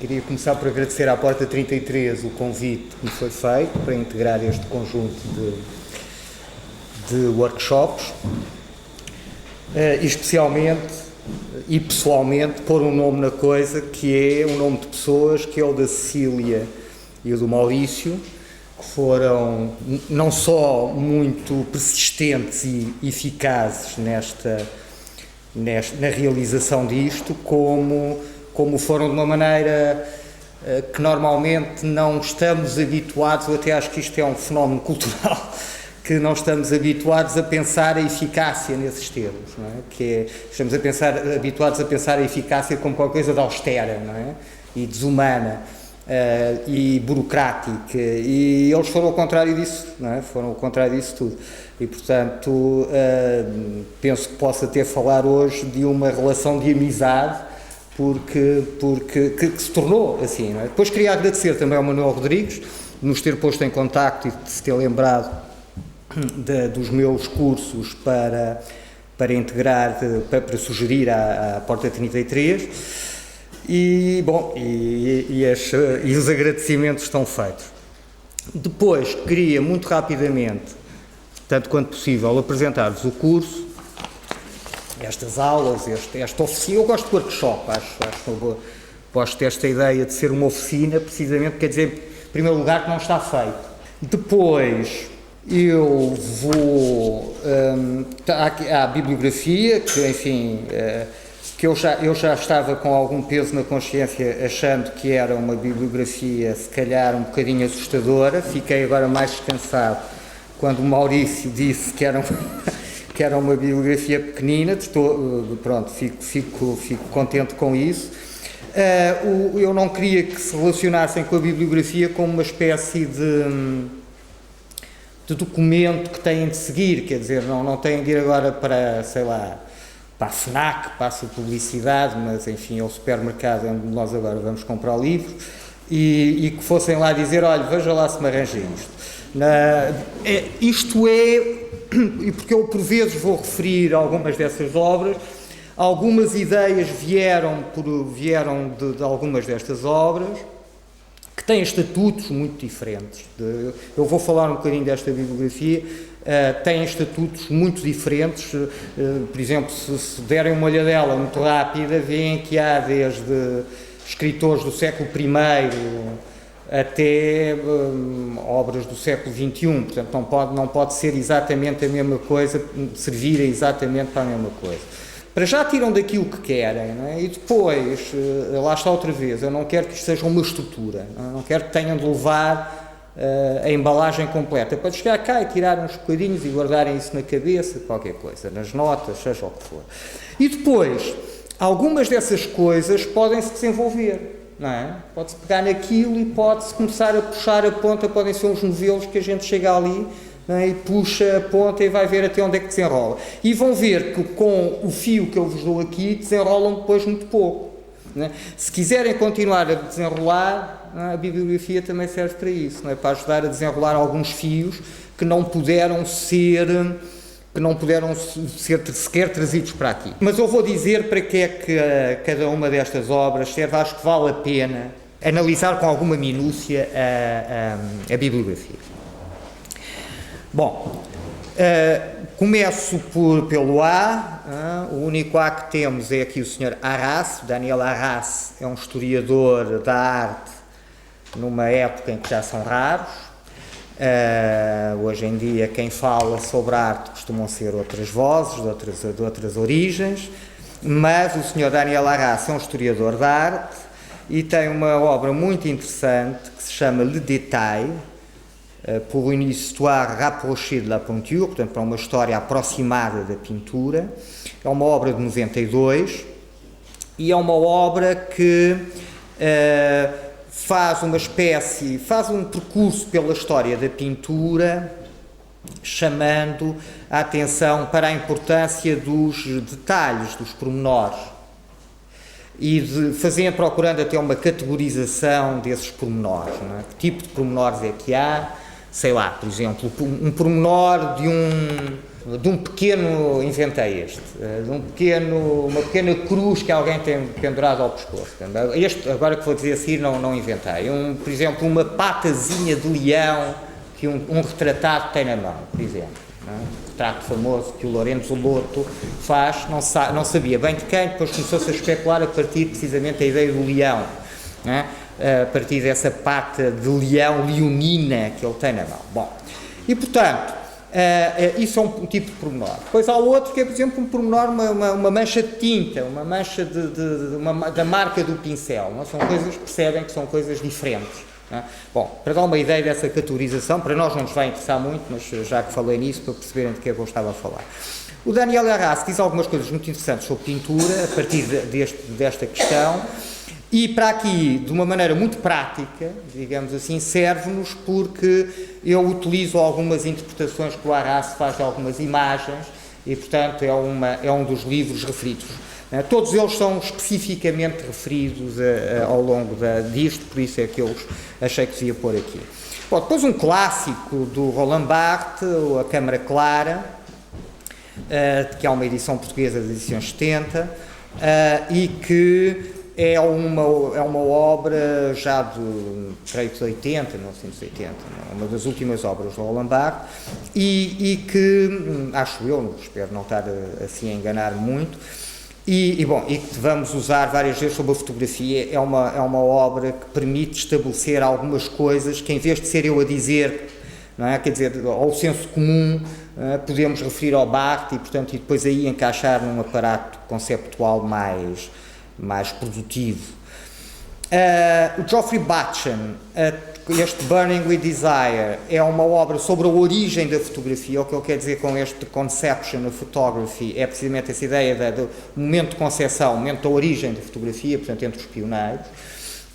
Queria começar por agradecer à Porta 33 o convite que me foi feito para integrar este conjunto de workshops, e especialmente e pessoalmente pôr um nome na coisa, que é um nome de pessoas, que é o da Cecília e o do Maurício, que foram não só muito persistentes e eficazes na realização disto, como foram de uma maneira que normalmente não estamos habituados, ou até acho que isto é um fenómeno cultural, que não estamos habituados a pensar a eficácia nesses termos, não é? Estamos habituados a pensar a eficácia como qualquer coisa de austera, não é? E desumana, e burocrática, e eles foram ao contrário disso, não é? Foram ao contrário disso tudo. E, portanto, penso que posso até falar hoje de uma relação de amizade, que se tornou assim, não é? Depois queria agradecer também ao Manuel Rodrigues de nos ter posto em contacto e de se ter lembrado dos meus cursos para integrar, para sugerir à Porta 33, e bom, e os agradecimentos estão feitos. Depois queria muito rapidamente, tanto quanto possível, apresentar-vos o curso, estas aulas, esta oficina. Eu gosto de workshop, gosto desta ideia de ser uma oficina, precisamente, quer dizer, em primeiro lugar, que não está feito. Depois eu vou à bibliografia, que enfim, que eu já estava com algum peso na consciência, achando que era uma bibliografia se calhar um bocadinho assustadora. Fiquei agora mais descansado quando o Maurício disse que era uma bibliografia pequenina. Pronto, fico contente com isso. Eu não queria que se relacionassem com a bibliografia como uma espécie de documento que têm de seguir, quer dizer, não têm de ir agora para, sei lá, para a FNAC, passa publicidade, mas enfim, é o supermercado onde nós agora vamos comprar livros, e que fossem lá dizer, olha, veja lá se me arranja isto. Isto é, e porque eu por vezes vou referir algumas dessas obras, algumas ideias vieram de algumas destas obras, que têm estatutos muito diferentes. Eu vou falar um bocadinho desta bibliografia, têm estatutos muito diferentes. Por exemplo, se derem uma olhadela muito rápida, veem que há desde escritores do século I até obras do século XXI, portanto não pode ser exatamente a mesma coisa, servir exatamente para a mesma coisa. Para já tiram daquilo que querem, não é? E depois, lá está outra vez, eu não quero que isto seja uma estrutura, não quero que tenham de levar a embalagem completa, para chegar cá e tirar uns bocadinhos e guardarem isso na cabeça, qualquer coisa, nas notas, seja o que for. E depois, algumas dessas coisas podem-se desenvolver, não é? Pode-se pegar naquilo e pode-se começar a puxar a ponta, podem ser uns novelos que a gente chega ali, é? E puxa a ponta e vai ver até onde é que desenrola. E vão ver que com o fio que eu vos dou aqui, desenrolam depois muito pouco. Não é? Se quiserem continuar a desenrolar, a bibliografia também serve para isso, não é? Para ajudar a desenrolar alguns fios que não puderam ser sequer trazidos para aqui. Mas eu vou dizer para que é que cada uma destas obras serve. Acho que vale a pena analisar com alguma minúcia a bibliografia. Bom, começo pelo A. O único A que temos é aqui o Sr. Arras. Daniel Arras é um historiador da arte numa época em que já são raros. Hoje em dia quem fala sobre arte costumam ser outras vozes, de outras origens, mas o Sr. Daniel Arras é um historiador da arte e tem uma obra muito interessante que se chama Le Détail, pour une histoire rapprochée de la peinture, portanto, para uma história aproximada da pintura. É uma obra de 92 e é uma obra que faz um percurso pela história da pintura, chamando a atenção para a importância dos detalhes, dos pormenores, e procurando até uma categorização desses pormenores, não é? Que tipo de pormenores é que há? Sei lá, por exemplo, um pormenor de um pequeno, inventei este, uma pequena cruz que alguém tem pendurado ao pescoço. Este, agora que vou dizer assim, não inventei. Por exemplo, uma patazinha de leão que um retratado tem na mão, por exemplo. Um retrato famoso que o Lorenzo Lotto faz, não sabia bem de quem, depois começou-se a especular a partir precisamente da ideia do leão, a partir dessa pata de leão leonina que ele tem na mão. Bom, e portanto, isso é um tipo de pormenor. Depois há outro que é, por exemplo, um pormenor, uma mancha de tinta, uma mancha da marca do pincel. Não? São coisas, percebem que são coisas diferentes. Não é? Bom, para dar uma ideia dessa categorização, para nós não nos vai interessar muito, mas já que falei nisso, para perceberem de que é que eu estava a falar. O Daniel Arras diz algumas coisas muito interessantes sobre pintura, a partir desta questão, e para aqui, de uma maneira muito prática, digamos assim, serve-nos porque eu utilizo algumas interpretações que o Arras faz de algumas imagens e, portanto, é um dos livros referidos. Todos eles são especificamente referidos ao longo disto, por isso é que eu achei que devia pôr aqui. Bom, depois um clássico do Roland Barthes, A Câmara Clara, que é uma edição portuguesa das edições 70, e que é uma obra já creio que de 80, 1980, uma das últimas obras do Roland Barthes, e que, acho eu, espero não estar assim a enganar muito, e que vamos usar várias vezes sobre a fotografia. É uma obra que permite estabelecer algumas coisas que, em vez de ser eu a dizer, não é? Quer dizer, ao senso comum, podemos referir ao Barthes e depois aí encaixar num aparato conceptual mais produtivo. O Geoffrey Batchen, este Burning with Desire, é uma obra sobre a origem da fotografia. O que ele quer dizer com este Conception of Photography é precisamente essa ideia do momento de concepção, momento da origem da fotografia, portanto, entre os pioneiros.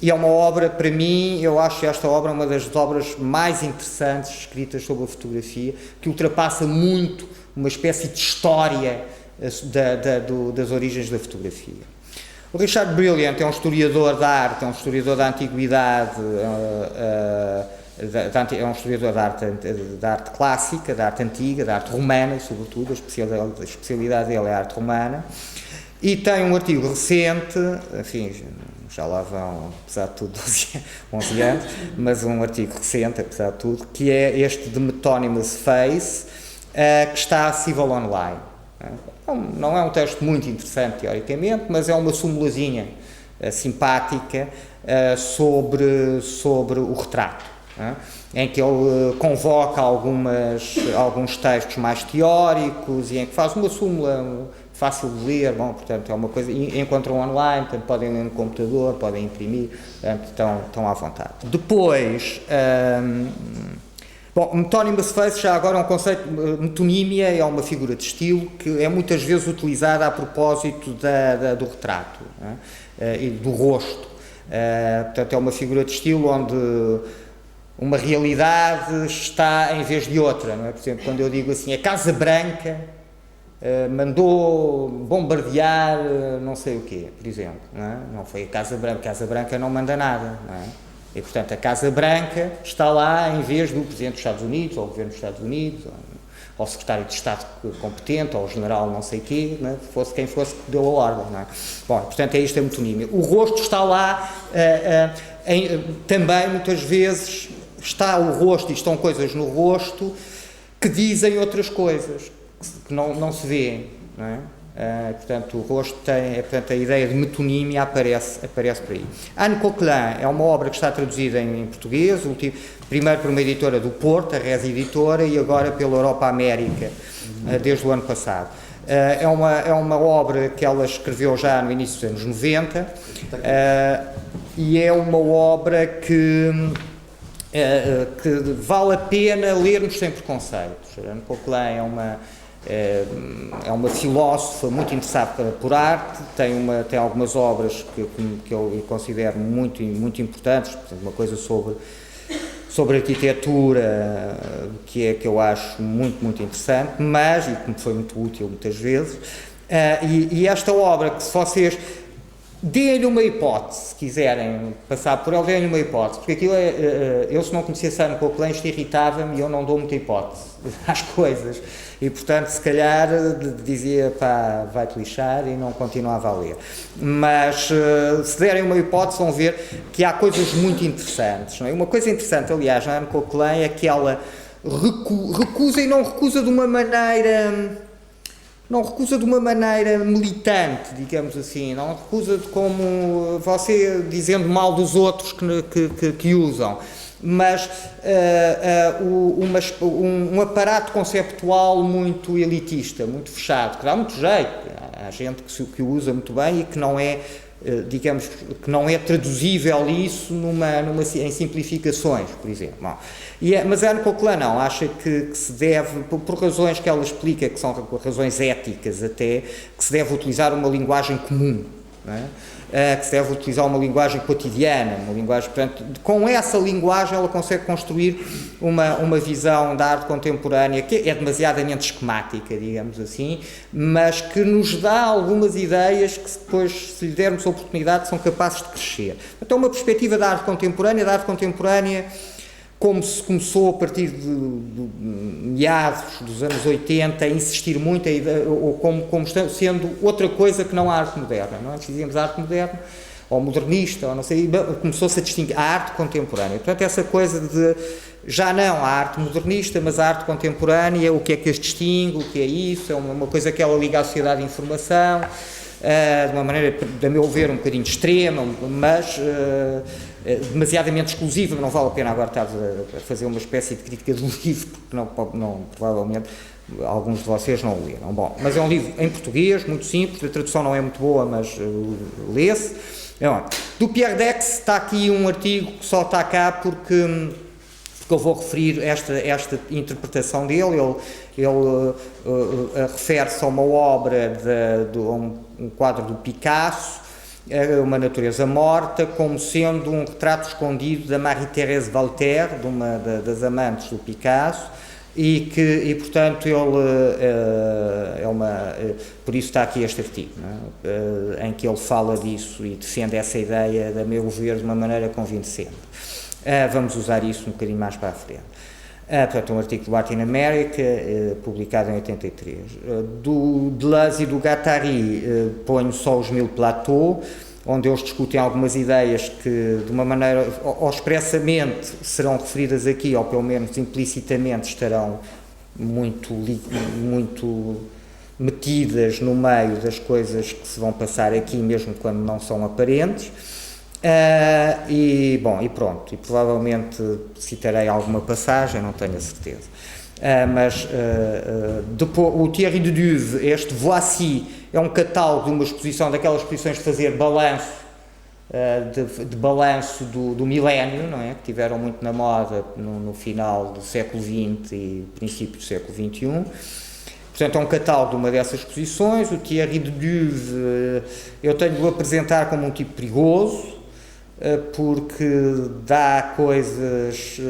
E é uma obra, para mim, eu acho esta obra uma das obras mais interessantes escritas sobre a fotografia, que ultrapassa muito uma espécie de história das origens da fotografia. O Richard Brilliant é um historiador da arte, é um historiador da antiguidade, é um historiador da arte clássica, da arte antiga, da arte romana, sobretudo, a especialidade dele é a arte romana, e tem um artigo recente, enfim, já lá vão, apesar de tudo, 11 anos, mas um artigo recente, apesar de tudo, que é este de Metonymous Face, que está acessível online. Não é um texto muito interessante, teoricamente, mas é uma súmulazinha simpática sobre o retrato, em que ele convoca alguns textos mais teóricos e em que faz uma súmula fácil de ler. Bom, portanto, é uma coisa, encontram online, portanto, podem ler no computador, podem imprimir, portanto, estão à vontade. Depois, Metonymous Face, já agora é um conceito. Metonímia é uma figura de estilo que é muitas vezes utilizada a propósito do retrato, e do rosto. Portanto, é uma figura de estilo onde uma realidade está em vez de outra, não é? Por exemplo, quando eu digo assim, a Casa Branca mandou bombardear não sei o quê, por exemplo, não foi a Casa Branca não manda nada, não é? E, portanto, a Casa Branca está lá em vez do Presidente dos Estados Unidos, ou o Governo dos Estados Unidos, ou o Secretário de Estado competente, ou o General não sei o quê, não é? Fosse quem fosse que deu a ordem, não é? Bom, portanto, é isto a metonímia. O rosto está lá, também, muitas vezes, está o rosto e estão coisas no rosto que dizem outras coisas, que não se vêem, não é? Portanto, o rosto portanto, a ideia de metonímia aparece por aí. Anne Coquelin é uma obra que está traduzida em português, primeiro por uma editora do Porto, a Res Editora, e agora pela Europa América, desde o ano passado. É uma obra que ela escreveu já no início dos anos 90, e é uma obra que vale a pena lermos sem preconceitos. Anne Coquelin é uma filósofa muito interessada por arte, tem algumas obras que eu considero muito importantes, por exemplo, uma coisa sobre arquitetura que eu acho muito interessante, e que me foi muito útil muitas vezes, e esta obra, que se vocês deem-lhe uma hipótese, se quiserem passar por ele, deem-lhe uma hipótese, porque aquilo eu se não conhecesse Anne Coquelin, isto irritava-me e eu não dou muita hipótese às coisas, e portanto se calhar dizia, pá, vai-te lixar e não continuava a ler, mas se derem uma hipótese vão ver que há coisas muito interessantes, não é? Uma coisa interessante, aliás, na Anne Coquelin é que ela recusa e não recusa de uma maneira... Não recusa de uma maneira militante, digamos assim, não recusa de como você dizendo mal dos outros que usam, mas um aparato conceptual muito elitista, muito fechado, que dá muito jeito, há gente que o usa muito bem e que não é, digamos, que não é traduzível isso em simplificações, por exemplo. Bom, mas a Anne Coquelin não, acha que se deve, por razões que ela explica, que são razões éticas até, que se deve utilizar uma linguagem comum, não é? Que se deve utilizar uma linguagem cotidiana, uma linguagem, portanto, com essa linguagem ela consegue construir uma visão da arte contemporânea que é demasiadamente esquemática, digamos assim, mas que nos dá algumas ideias que depois, se lhe dermos a oportunidade, são capazes de crescer. Então, uma perspectiva da arte contemporânea, como se começou a partir de meados dos anos 80 a insistir muito, ou como sendo outra coisa que não a arte moderna, não é? Antes dizíamos arte moderna, ou modernista, ou não sei, começou-se a distinguir a arte contemporânea. Portanto, essa coisa de, já não a arte modernista, mas a arte contemporânea, o que é que as distingue, o que é isso, é uma coisa que ela liga à sociedade de informação, de uma maneira, a meu ver, um bocadinho extrema, mas demasiadamente exclusiva, não vale a pena agora estar a fazer uma espécie de crítica do livro, porque não, provavelmente alguns de vocês não o leram. Bom, mas é um livro em português, muito simples, a tradução não é muito boa, mas lê-se. Do Pierre Daix está aqui um artigo que só está cá porque eu vou referir esta interpretação dele. Ele refere-se a uma obra, um quadro do Picasso, Uma Natureza Morta, como sendo um retrato escondido da Marie-Thérèse Walter, de uma das amantes do Picasso, e portanto por isso está aqui este artigo, não é? Em que ele fala disso e defende essa ideia, a meu ver, de uma maneira convincente. Vamos usar isso um bocadinho mais para a frente. Portanto, um artigo do Art in America, publicado em 83. Do Deleuze e do Guattari, ponho só os 1000 plateaux, onde eles discutem algumas ideias que, de uma maneira, ou expressamente, serão referidas aqui, ou pelo menos implicitamente estarão muito metidas no meio das coisas que se vão passar aqui, mesmo quando não são aparentes. E pronto, e provavelmente citarei alguma passagem, não tenho a certeza, mas depois, o Thierry de Duve, este Voici, é um catálogo de uma exposição, daquelas exposições de fazer balanço, de balanço do milénio, não é? Que tiveram muito na moda no final do século XX e princípio do século XXI. Portanto, é um catálogo de uma dessas exposições. O Thierry de Duve eu tenho de o apresentar como um tipo perigoso, porque dá coisas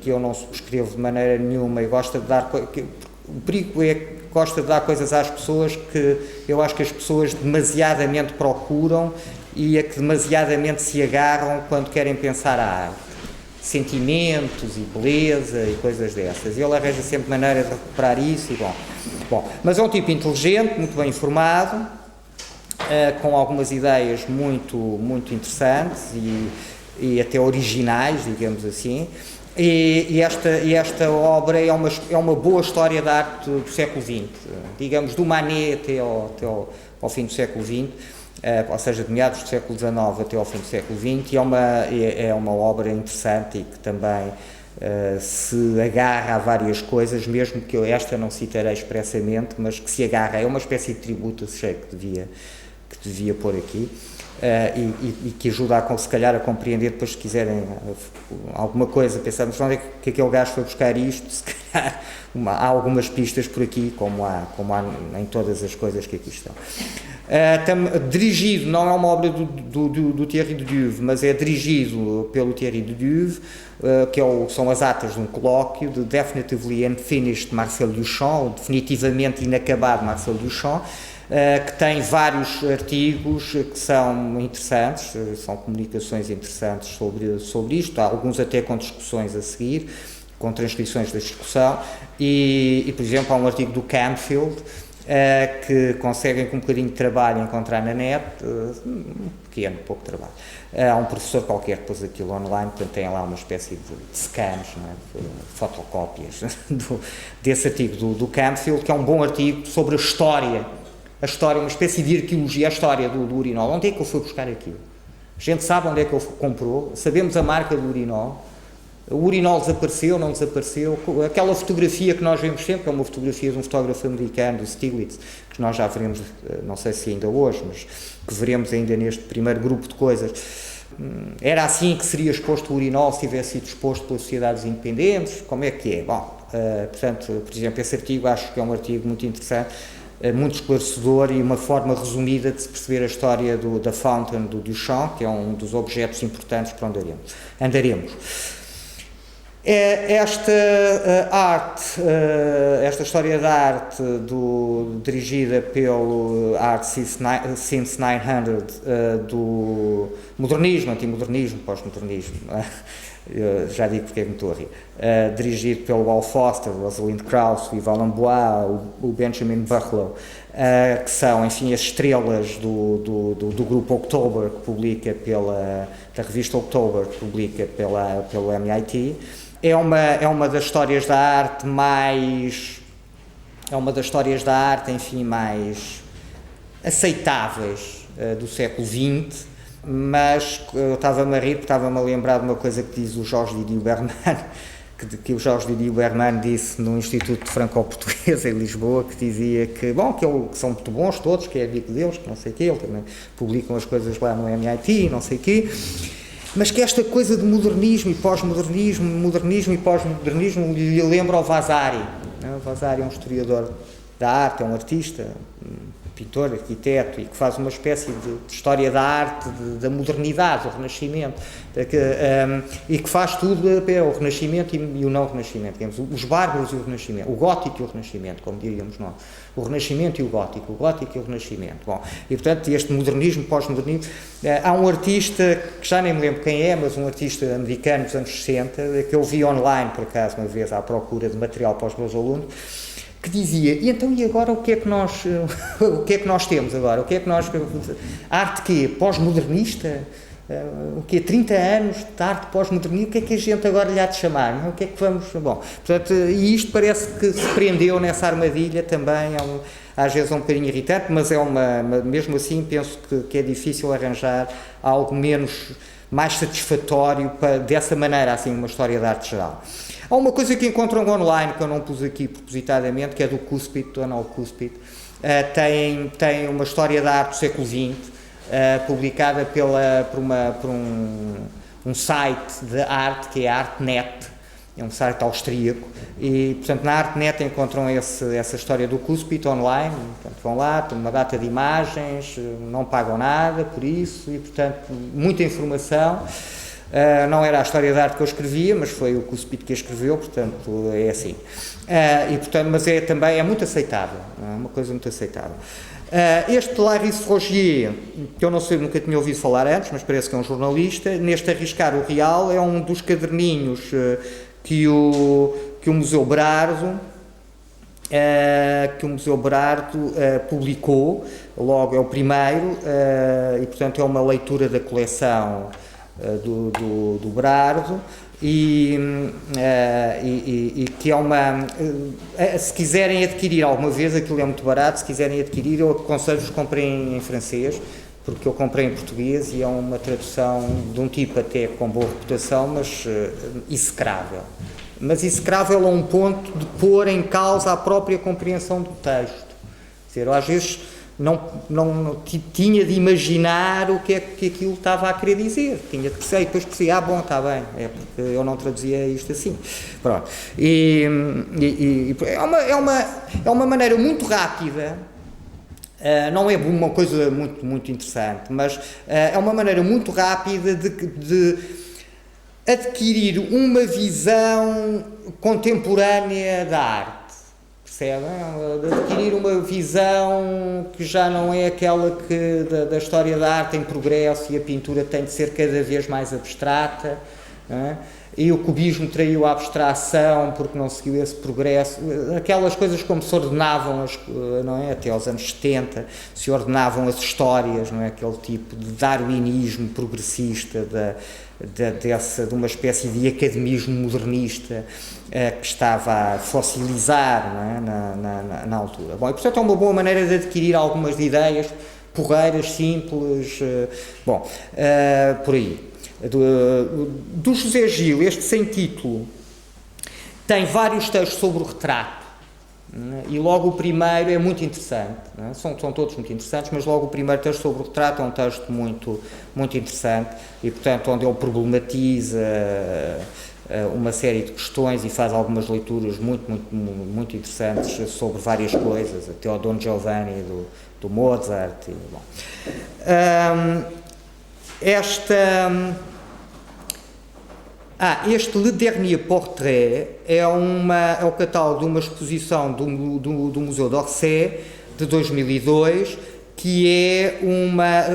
que eu não subscrevo de maneira nenhuma, e gosta de dar... O perigo é que gosta de dar coisas às pessoas que eu acho que as pessoas demasiadamente procuram e a que demasiadamente se agarram quando querem pensar a arte. Sentimentos e beleza e coisas dessas. E ele arranja sempre maneira de recuperar isso e bom. Mas é um tipo inteligente, muito bem informado, com algumas ideias muito interessantes e até originais, digamos assim, e esta obra é uma boa história da arte do século XX, digamos, do Manet até ao fim do século XX, ou seja, de meados do século XIX até ao fim do século XX, e é uma obra interessante e que também se agarra a várias coisas, mesmo que eu esta não citarei expressamente, mas que se agarra, é uma espécie de tributo, achei que devia pôr aqui, e que ajuda se calhar a compreender, depois se quiserem alguma coisa, pensarmos onde é que aquele gajo foi buscar isto, se calhar há algumas pistas por aqui, como há em todas as coisas que aqui estão. Dirigido, não é uma obra do Thierry de Duve, mas é dirigido pelo Thierry de Duve, são as atas de um colóquio de Definitively Unfinished Marcel Duchamp, ou definitivamente inacabado Marcel Duchamp, que tem vários artigos que são interessantes, são comunicações interessantes sobre isto, há alguns até com discussões a seguir, com transcrições da discussão, e por exemplo, há um artigo do Campfield, que conseguem com um bocadinho de trabalho encontrar na net, pequeno, pouco trabalho. Há um professor qualquer que pôs aquilo online, portanto tem lá uma espécie de scans, não é? Fotocópias desse artigo do Campfield, que é um bom artigo sobre a história, uma espécie de arqueologia, a história do urinol. Onde é que ele foi buscar aquilo? A gente sabe onde é que ele comprou, sabemos a marca do urinol. O urinol desapareceu, não desapareceu, aquela fotografia que nós vemos sempre, que é uma fotografia de um fotógrafo americano, do Stiglitz, que nós já veremos, não sei se ainda hoje, mas que veremos ainda neste primeiro grupo de coisas. Era assim que seria exposto o urinol se tivesse sido exposto pelas sociedades independentes? Como é que é? Bom, portanto, por exemplo, esse artigo acho que é um artigo muito interessante, muito esclarecedor e uma forma resumida de se perceber a história da Fountain do Duchamp, que é um dos objetos importantes para onde andaremos. Esta arte, esta história da arte dirigida pelo Art Since 900, do modernismo, antimodernismo, pós-modernismo, já digo porque é que me estou a rir, dirigido pelo Al Foster, Rosalind Krauss, o Yves Lambois, o Benjamin Buchlow, que são, enfim, as estrelas do grupo October, que publica da revista October, que publica pelo MIT. É uma das histórias da arte enfim, mais aceitáveis do século XX, mas eu estava-me a rir porque estava-me a lembrar de uma coisa que diz o Jorge Didier Berman, que o Jorge Didier Berman disse no Instituto de Franco-Portuguesa em Lisboa, que dizia que são muito bons todos, que é amigo deles, que não sei o quê, ele também publicam as coisas lá no MIT, não sei o quê, mas que esta coisa de modernismo e pós-modernismo lhe lembra ao Vasari. O Vasari é um historiador da arte, é um artista, pintor, arquiteto, e que faz uma espécie de história da arte, da modernidade, do Renascimento, e que faz tudo o Renascimento e o não Renascimento, digamos, os bárbaros e o Renascimento, o Gótico e o Renascimento, como diríamos nós, o Renascimento e o Gótico e o Renascimento. Bom, e portanto este modernismo, pós-modernismo, há um artista, que já nem me lembro quem é, mas um artista americano dos anos 60, que eu vi online, por acaso, uma vez, à procura de material para os meus alunos, que dizia, e agora o que é que nós temos agora? Arte quê? Pós-modernista? O quê? 30 anos de arte pós-modernista? O que é que a gente agora lhe há de chamar? O que é que vamos... Bom, portanto, e isto parece que se prendeu nessa armadilha também, às vezes é um bocadinho irritante, mas mesmo assim penso que é difícil arranjar algo mais satisfatório dessa maneira, assim, uma história de arte geral. Há uma coisa que encontram online, que eu não pus aqui propositadamente, que é do Cuspit, do Donald Cuspit. Tem uma história da arte do século XX, publicada por um site de arte, que é a ArtNet, é um site austríaco, e, portanto, na ArtNet encontram essa história do Cuspit online, portanto, vão lá, tem uma data de imagens, não pagam nada por isso, e, portanto, muita informação. Não era a história da arte que eu escrevia, mas foi o Cuspit que a escreveu, portanto é assim. Mas também é muito aceitável, é uma coisa muito aceitável. Este Larice Rogier, que eu não sei, nunca tinha ouvido falar antes, mas parece que é um jornalista, neste Arriscar o Real, é um dos caderninhos que o Museu Brardo publicou, logo é o primeiro, e portanto é uma leitura da coleção do Brardo, e que é se quiserem adquirir alguma vez, aquilo é muito barato, se quiserem adquirir, eu aconselho-vos que comprem em francês, porque eu comprei em português e é uma tradução de um tipo até com boa reputação, mas execrável. Mas execrável a um ponto de pôr em causa a própria compreensão do texto. Quer dizer, eu, às vezes não tinha de imaginar o que é que aquilo estava a querer dizer, tinha de perceber, depois percebi, bom, está bem, é porque eu não traduzia isto assim. Pronto. É uma maneira muito rápida, não é uma coisa muito, muito interessante, mas é uma maneira muito rápida de adquirir uma visão contemporânea da arte. percebem? De adquirir uma visão que já não é aquela que da história da arte em progresso, e a pintura tem de ser cada vez mais abstrata, não é? E o cubismo traiu a abstração porque não seguiu esse progresso. Aquelas coisas como se ordenavam, não é? Até aos anos 70, se ordenavam as histórias, não é? Aquele tipo de darwinismo progressista, de uma espécie de academismo modernista que estava a fossilizar, não é? na altura. Bom, e portanto é uma boa maneira de adquirir algumas ideias porreiras, simples, por aí. Do José Gil, este sem título, tem vários textos sobre o retrato, e logo o primeiro é muito interessante, não é? São todos muito interessantes, mas logo o primeiro texto sobre o retrato é um texto muito, muito interessante, e portanto onde ele problematiza uma série de questões e faz algumas leituras muito interessantes sobre várias coisas, até ao Don Giovanni do Mozart. Este Le Dernier Portrait é o catálogo de uma exposição do Museu d'Orsay de 2002, que é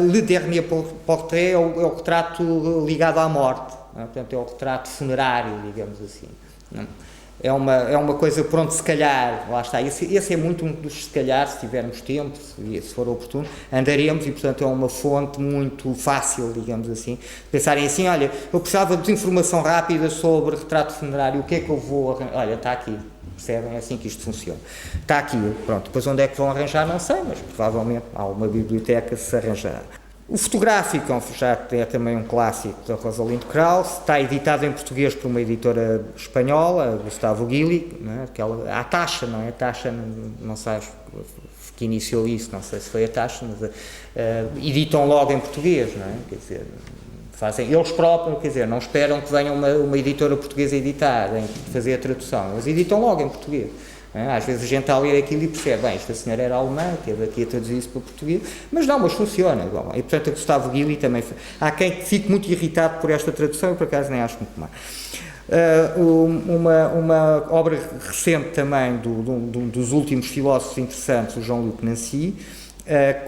Le Dernier Portrait, é o retrato ligado à morte, não é? Portanto é o retrato funerário, digamos assim, não é? É uma coisa, pronto, se calhar, lá está, esse é muito um dos se calhar, se tivermos tempo, se for oportuno, andaremos, e portanto é uma fonte muito fácil, digamos assim, pensarem assim, olha, eu precisava de informação rápida sobre retrato funerário, o que é que eu vou arranjar? Olha, está aqui, percebem? É assim que isto funciona. Está aqui, pronto, depois onde é que vão arranjar, não sei, mas provavelmente há uma biblioteca se arranjar. O fotográfico já é também um clássico da Rosalind Krauss, está editado em português por uma editora espanhola, Gustavo Gili, né? A Taxa, não é? A Taxa, não sei que iniciou isso, não sei se foi a Taxa, mas editam logo em português, não é? Quer dizer, fazem eles próprios, quer dizer, não esperam que venha uma editora portuguesa editar, fazer a tradução, eles editam logo em português. Às vezes a gente está a ler aquilo e percebe, bem, esta senhora era alemã, teve aqui a traduzir isso para português, mas não, mas funciona. Bom, e portanto a Gustavo Gili também, há quem fique muito irritado por esta tradução, e por acaso nem acho muito má. Uma obra recente também dos últimos filósofos interessantes, o Jean-Luc Nancy,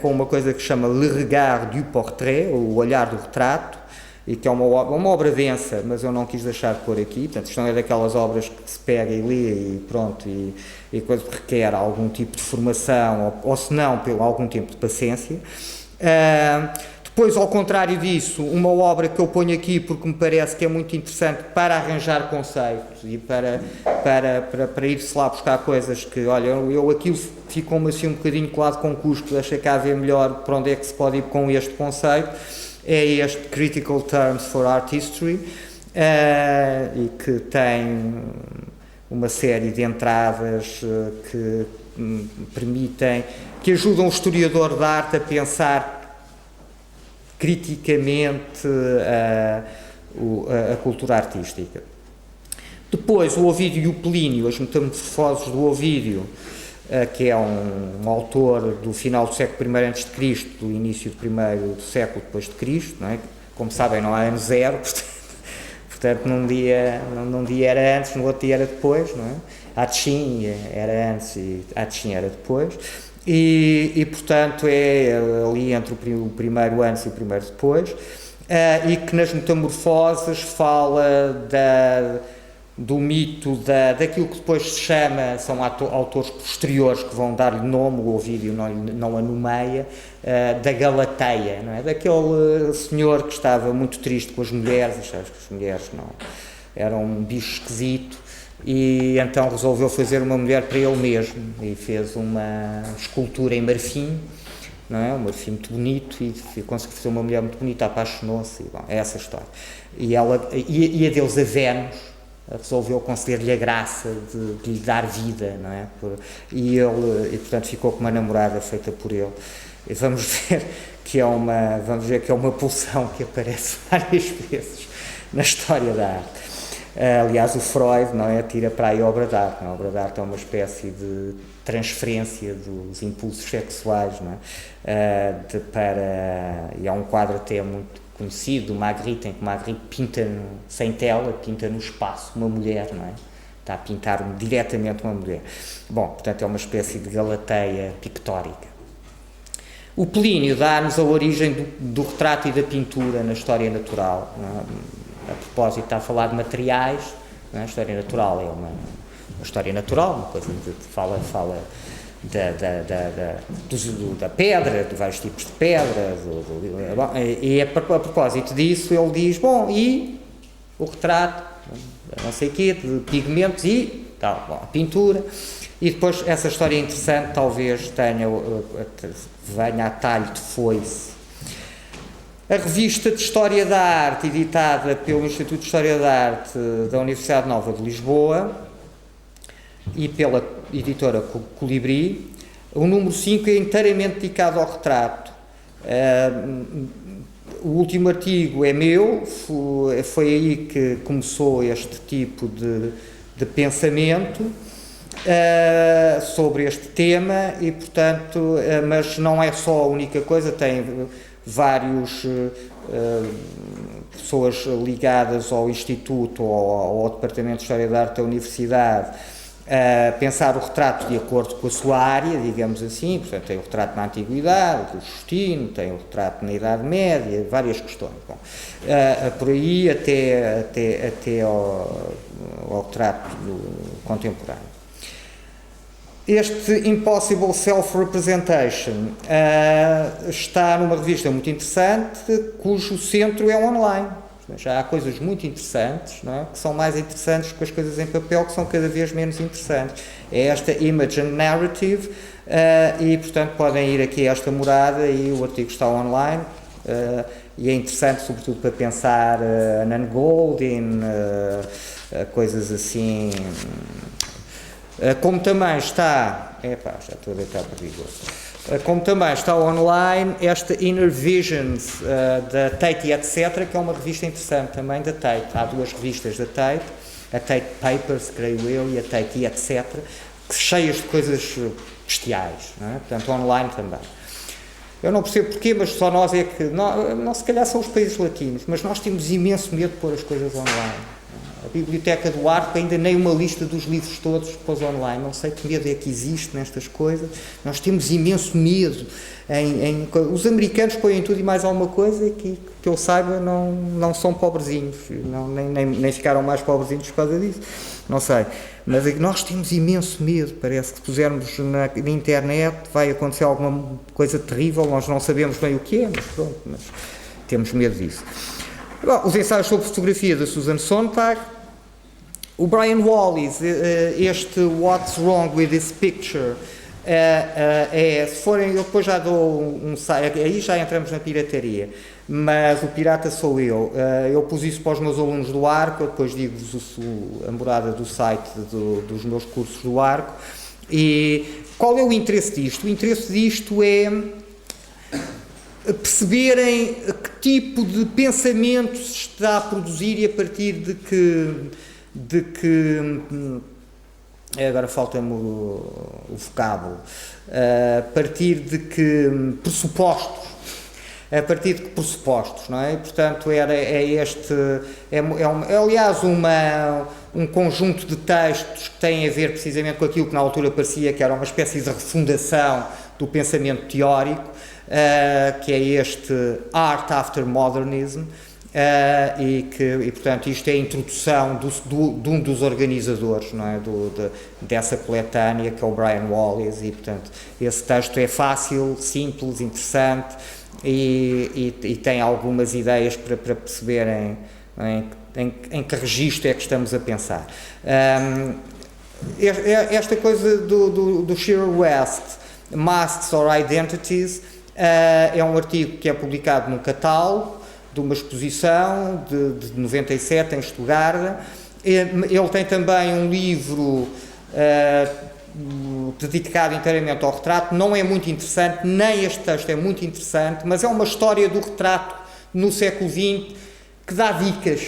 com uma coisa que se chama Le Regard du Portrait, o olhar do retrato, e que é uma obra densa, mas eu não quis deixar de pôr aqui, portanto isto não é daquelas obras que se pega e lê e pronto, e coisa que requer algum tipo de formação, ou se não, algum tempo de paciência. Depois, ao contrário disso, uma obra que eu ponho aqui porque me parece que é muito interessante para arranjar conceitos e para ir-se lá buscar coisas que, olha, aquilo ficou-me assim um bocadinho colado com cuspo, achei cá a ver melhor para onde é que se pode ir com este conceito. É este Critical Terms for Art History, e que tem uma série de entradas que permitem, que ajudam o historiador da arte a pensar criticamente a cultura artística. Depois, o Ovídio e o Plínio, as metamorfoses do Ovídio, que é um autor do final do século I a.C., do início do primeiro século depois de Cristo, não é? Como sabem, não há ano zero, portanto num dia era antes, no outro dia era depois, não é? Atxin era antes e Atxin era depois, e portanto é ali entre o primeiro antes e o primeiro depois, e que nas metamorfoses fala do mito, daquilo que depois se chama, são autores posteriores que vão dar-lhe nome, o Ovídio não a nomeia, da Galateia, não é? Daquele senhor que estava muito triste com as mulheres, achava que as mulheres não eram um bicho esquisito, e então resolveu fazer uma mulher para ele mesmo, e fez uma escultura em marfim, não é? Um marfim muito bonito, e conseguiu fazer uma mulher muito bonita, apaixonou-se, é essa a história. E a deusa Vênus resolveu conceder-lhe a graça de lhe dar vida, não é? E portanto ficou com uma namorada feita por ele. E vamos ver que é uma pulsão que aparece várias vezes na história da arte. Aliás, o Freud, não é, tira para aí a obra de arte. A obra de arte é uma espécie de transferência dos impulsos sexuais, não é? E há um quadro até muito conhecido, do Magritte, em que Magritte pinta sem tela, pinta no espaço uma mulher, não é? está a pintar diretamente uma mulher. Bom, portanto é uma espécie de Galateia pictórica. O Plínio dá-nos a origem do retrato e da pintura na história natural. A propósito, está a falar de materiais, a história natural é uma história natural, uma coisa que fala da pedra, de vários tipos de pedras, e a propósito disso ele diz, bom, e o retrato, não sei o quê, de pigmentos e tal, bom, a pintura, e depois essa história interessante talvez venha a talho de foice. A revista de História da Arte, editada pelo Instituto de História da Arte da Universidade Nova de Lisboa e pela editora Colibri, o número 5 é inteiramente dedicado ao retrato. O último artigo é meu, foi aí que começou este tipo de pensamento sobre este tema e, portanto, mas não é só a única coisa, tem vários pessoas ligadas ao Instituto ou ao Departamento de História da Arte da Universidade a pensar o retrato de acordo com a sua área, digamos assim, portanto tem o retrato na Antiguidade, do Justino, tem o retrato na Idade Média, várias questões. Bom, por aí até ao retrato contemporâneo. Este Impossible Self-Representation está numa revista muito interessante, cujo centro é online. Já há coisas muito interessantes, não é? Que são mais interessantes que as coisas em papel, que são cada vez menos interessantes. É esta Image and Narrative, e, portanto, podem ir aqui a esta morada e o artigo está online. E é interessante, sobretudo, para pensar Nan Goldin, coisas assim. Como também está, já estou a deitar perigoso. Como também está online esta Inner Visions da Tate e etc., que é uma revista interessante também da Tate. Há duas revistas da Tate, a Tate Papers, creio eu, e a Tate e etc., que cheias de coisas bestiais, não é? Portanto, online também. Eu não percebo porquê, mas só nós é que, não se calhar são os países latinos, mas nós temos imenso medo de pôr as coisas online. A Biblioteca do Arco ainda nem uma lista dos livros todos pôs online. Não sei que medo é que existe nestas coisas. Nós temos imenso medo. Os americanos põem tudo e mais alguma coisa que eu saiba não são pobrezinhos. Nem ficaram mais pobrezinhos por causa disso. Não sei. Mas nós temos imenso medo. Parece que se pusermos na internet vai acontecer alguma coisa terrível. Nós não sabemos bem o que é, mas pronto. Mas temos medo disso. Bom, os ensaios sobre fotografia da Susan Sontag, o Brian Wallis, este What's Wrong with This Picture, se forem, eu depois já dou um site, aí já entramos na pirataria, mas o pirata sou eu pus isso para os meus alunos do Arco, eu depois digo-vos a morada do site dos meus cursos do Arco. E qual é o interesse disto? O interesse disto é perceberem que tipo de pensamento se está a produzir e a partir de que agora falta-me o vocábulo, a partir de que pressupostos, não é? E, portanto, aliás um conjunto de textos que têm a ver precisamente com aquilo que na altura parecia que era uma espécie de refundação do pensamento teórico, que é este Art After Modernism, e portanto isto é a introdução de um dos organizadores, não é? Dessa coletânea, que é o Brian Wallis, e portanto esse texto é fácil, simples, interessante e tem algumas ideias para perceberem em que registro é que estamos a pensar. Esta coisa do Shearer West, Masks or Identities, é um artigo que é publicado num catálogo de uma exposição de 97 em Stuttgart. Ele tem também um livro dedicado inteiramente ao retrato. Não é muito interessante, nem este texto é muito interessante, mas é uma história do retrato no século XX que dá dicas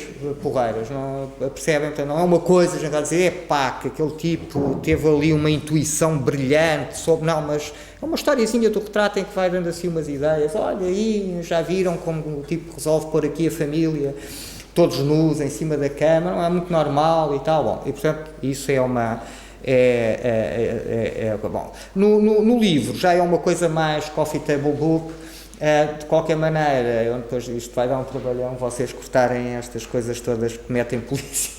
porreiras, não percebem? Então, não é uma coisa, a gente vai dizer, que aquele tipo teve ali uma intuição brilhante sobre, não, mas é uma historiazinha do retrato em que vai dando assim umas ideias, olha aí, já viram como o tipo resolve pôr aqui a família todos nus em cima da cama, não é muito normal e tal, bom, e portanto isso é uma... bom. No livro já é uma coisa mais coffee table book. De qualquer maneira, depois isto vai dar um trabalhão vocês cortarem estas coisas todas que metem polícia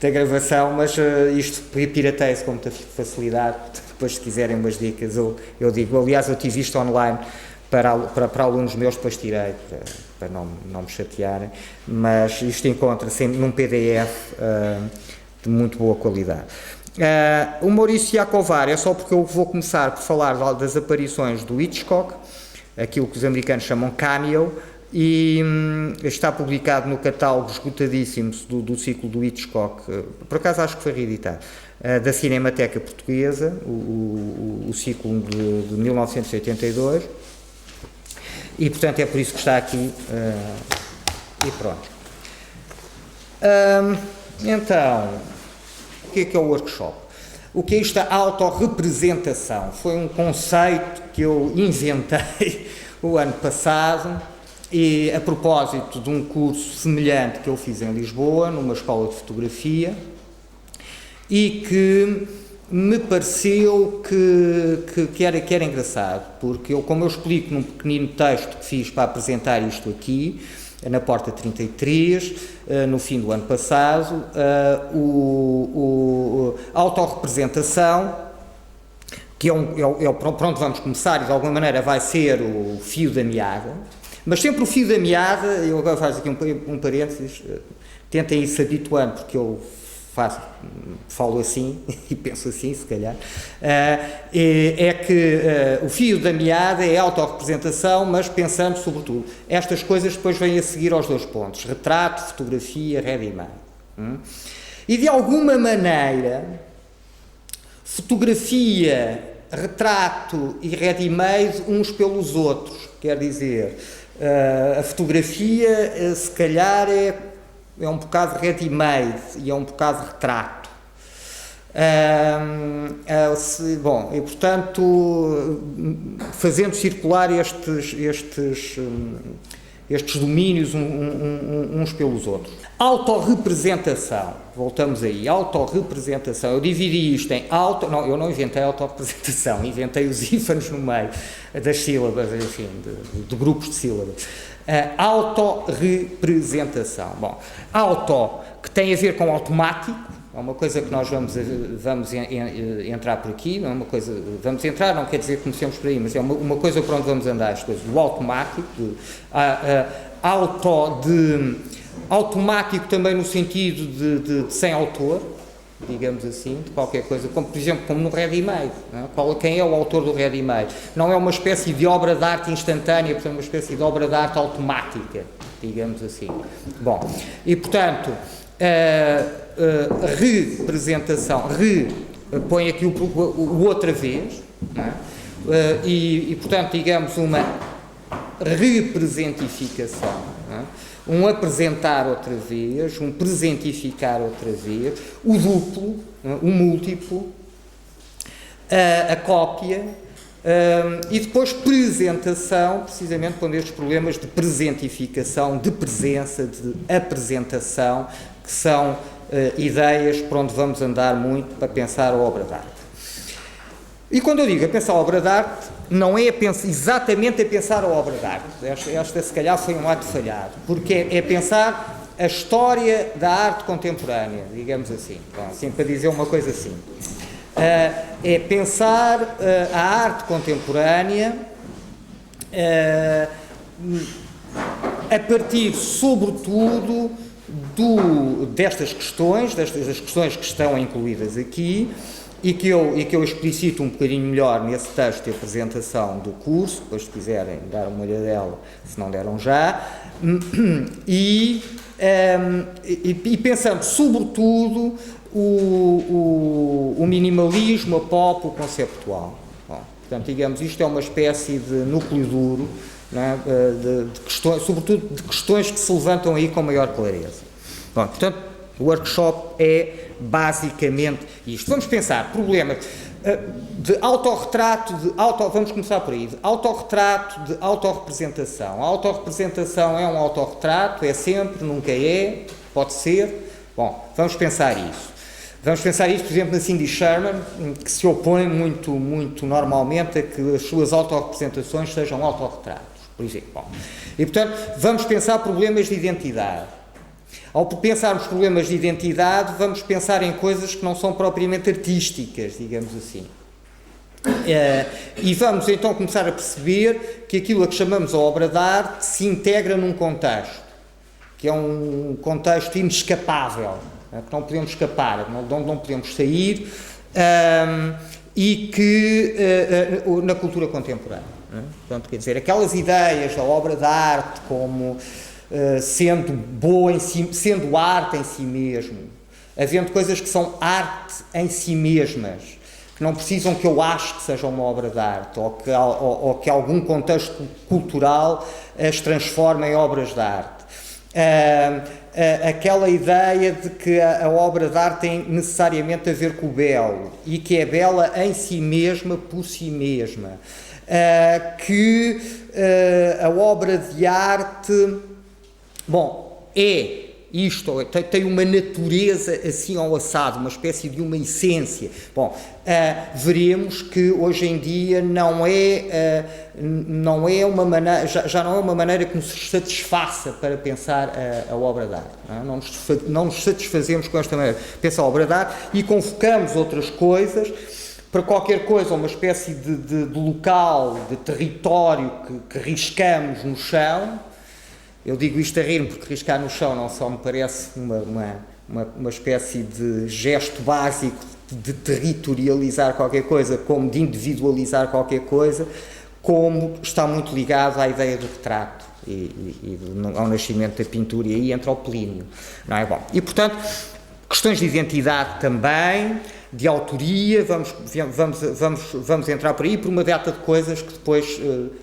da gravação, mas isto pirateia-se com muita facilidade. Depois, se quiserem umas dicas, eu digo. Aliás, eu tive isto online para alunos meus, depois tirei para não me chatearem, mas isto encontra-se num PDF de muito boa qualidade. O Maurício Iacovar é só porque eu vou começar por falar das aparições do Hitchcock, aquilo que os americanos chamam cameo, e está publicado no catálogo esgotadíssimo do ciclo do Hitchcock, por acaso acho que foi reeditado, da Cinemateca Portuguesa, o ciclo de 1982, e portanto é por isso que está aqui, e pronto. Então, o que é o workshop? O que é isto da autorrepresentação? Foi um conceito que eu inventei o ano passado, e a propósito de um curso semelhante que eu fiz em Lisboa, numa escola de fotografia, e que me pareceu que era engraçado, porque como eu explico num pequenino texto que fiz para apresentar isto aqui, na Porta 33, no fim do ano passado, a autorrepresentação, que por onde vamos começar e de alguma maneira vai ser o fio da meada, mas sempre o fio da meada, eu agora faço aqui um parênteses, tentem ir se habituando, porque eu falo assim e penso assim, se calhar, é que o fio da meada é a autorrepresentação, mas pensando sobretudo, estas coisas depois vêm a seguir aos dois pontos, retrato, fotografia, ready-made. E de alguma maneira, fotografia, retrato e ready-made uns pelos outros, quer dizer, a fotografia se calhar é um bocado ready-made e é um bocado retrato. Bom, e portanto, fazendo circular estes domínios uns pelos outros. Autorrepresentação, voltamos aí, autorrepresentação, eu dividi isto em eu não inventei a autorrepresentação, inventei os hífenes no meio das sílabas, enfim, de grupos de sílabas. Autorrepresentação, bom, que tem a ver com automático, é uma coisa que nós vamos entrar por aqui, não é uma coisa, vamos entrar, não quer dizer que comecemos por aí, mas é uma coisa para onde vamos andar, as coisas, o automático, automático também no sentido de sem autor, digamos assim, de qualquer coisa, como por exemplo, como no ready-made, quem é o autor do ready-made? Não é uma espécie de obra de arte instantânea, portanto, uma espécie de obra de arte automática, digamos assim. Bom, e portanto, representação, põe aqui o outra vez, não é? E portanto, digamos, uma representificação, não é? Um apresentar outra vez, um presentificar outra vez, o duplo, o múltiplo, a cópia, e depois presentação, precisamente quando estes problemas de presentificação, de presença, de apresentação, que são ideias por onde vamos andar muito para pensar a obra de arte. E quando eu digo a pensar a obra de arte, não é exatamente a pensar a obra de arte. Esta se calhar foi um ato falhado, porque é pensar a história da arte contemporânea, digamos assim, assim para dizer uma coisa assim. É pensar a arte contemporânea a partir, sobretudo, destas questões que estão incluídas aqui, e que eu explicito um bocadinho melhor nesse texto de apresentação do curso, depois se quiserem dar uma olhadela, se não deram já, e pensando sobretudo o minimalismo, a pop, o conceptual. Bom, portanto, digamos, isto é uma espécie de núcleo duro, não é? De questões, sobretudo de questões que se levantam aí com maior clareza. Bom, portanto, o workshop é basicamente isto. Vamos pensar problemas. de autorretrato, vamos começar por aí, de autorretrato, de autorrepresentação. A autorrepresentação é um autorretrato, é sempre, nunca é, pode ser. Bom, vamos pensar isso. Vamos pensar isso, por exemplo, na Cindy Sherman, que se opõe muito normalmente a que as suas autorrepresentações sejam autorretratos, por exemplo. Bom, e, portanto, vamos pensar problemas de identidade. Ao pensarmos problemas de identidade, vamos pensar em coisas que não são propriamente artísticas, digamos assim. E vamos então começar a perceber que aquilo a que chamamos a obra de arte se integra num contexto, que é um contexto inescapável, que não podemos escapar, não podemos sair, e que na cultura contemporânea. Portanto, quer dizer, aquelas ideias da obra de arte como sendo boa em si, sendo arte em si mesmo, havendo coisas que são arte em si mesmas, que não precisam que eu ache que sejam uma obra de arte, ou que algum contexto cultural as transforme em obras de arte. Aquela ideia de que a obra de arte tem necessariamente a ver com o belo, e que é bela em si mesma, por si mesma. Que a obra de arte, bom, é isto, tem uma natureza assim ao assado, uma espécie de uma essência. Bom, veremos que hoje em dia não é uma maneira, já não é uma maneira que nos satisfaça para pensar a obra de arte. Não nos satisfazemos com esta maneira de pensar a obra de arte e convocamos outras coisas para qualquer coisa, uma espécie de local, de território que riscamos no chão. Eu digo isto a rir-me porque riscar no chão não só me parece uma espécie de gesto básico de territorializar qualquer coisa, como de individualizar qualquer coisa, como está muito ligado à ideia do retrato e ao nascimento da pintura, e aí entra o Plínio, não é? Bom, e portanto, questões de identidade também, de autoria, vamos entrar por aí, por uma data de coisas que depois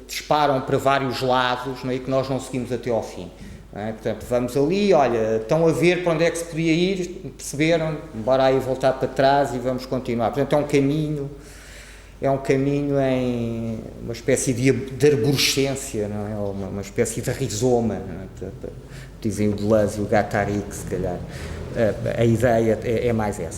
disparam para vários lados, não é? E que nós não seguimos até ao fim. Não é? Portanto, vamos ali, olha, estão a ver para onde é que se podia ir, perceberam, bora aí voltar para trás e vamos continuar. Portanto, é um caminho em uma espécie de arborescência, não é? Uma espécie de rizoma, não é? Dizem o Deleuze e o Guattari, que se calhar a ideia é mais essa.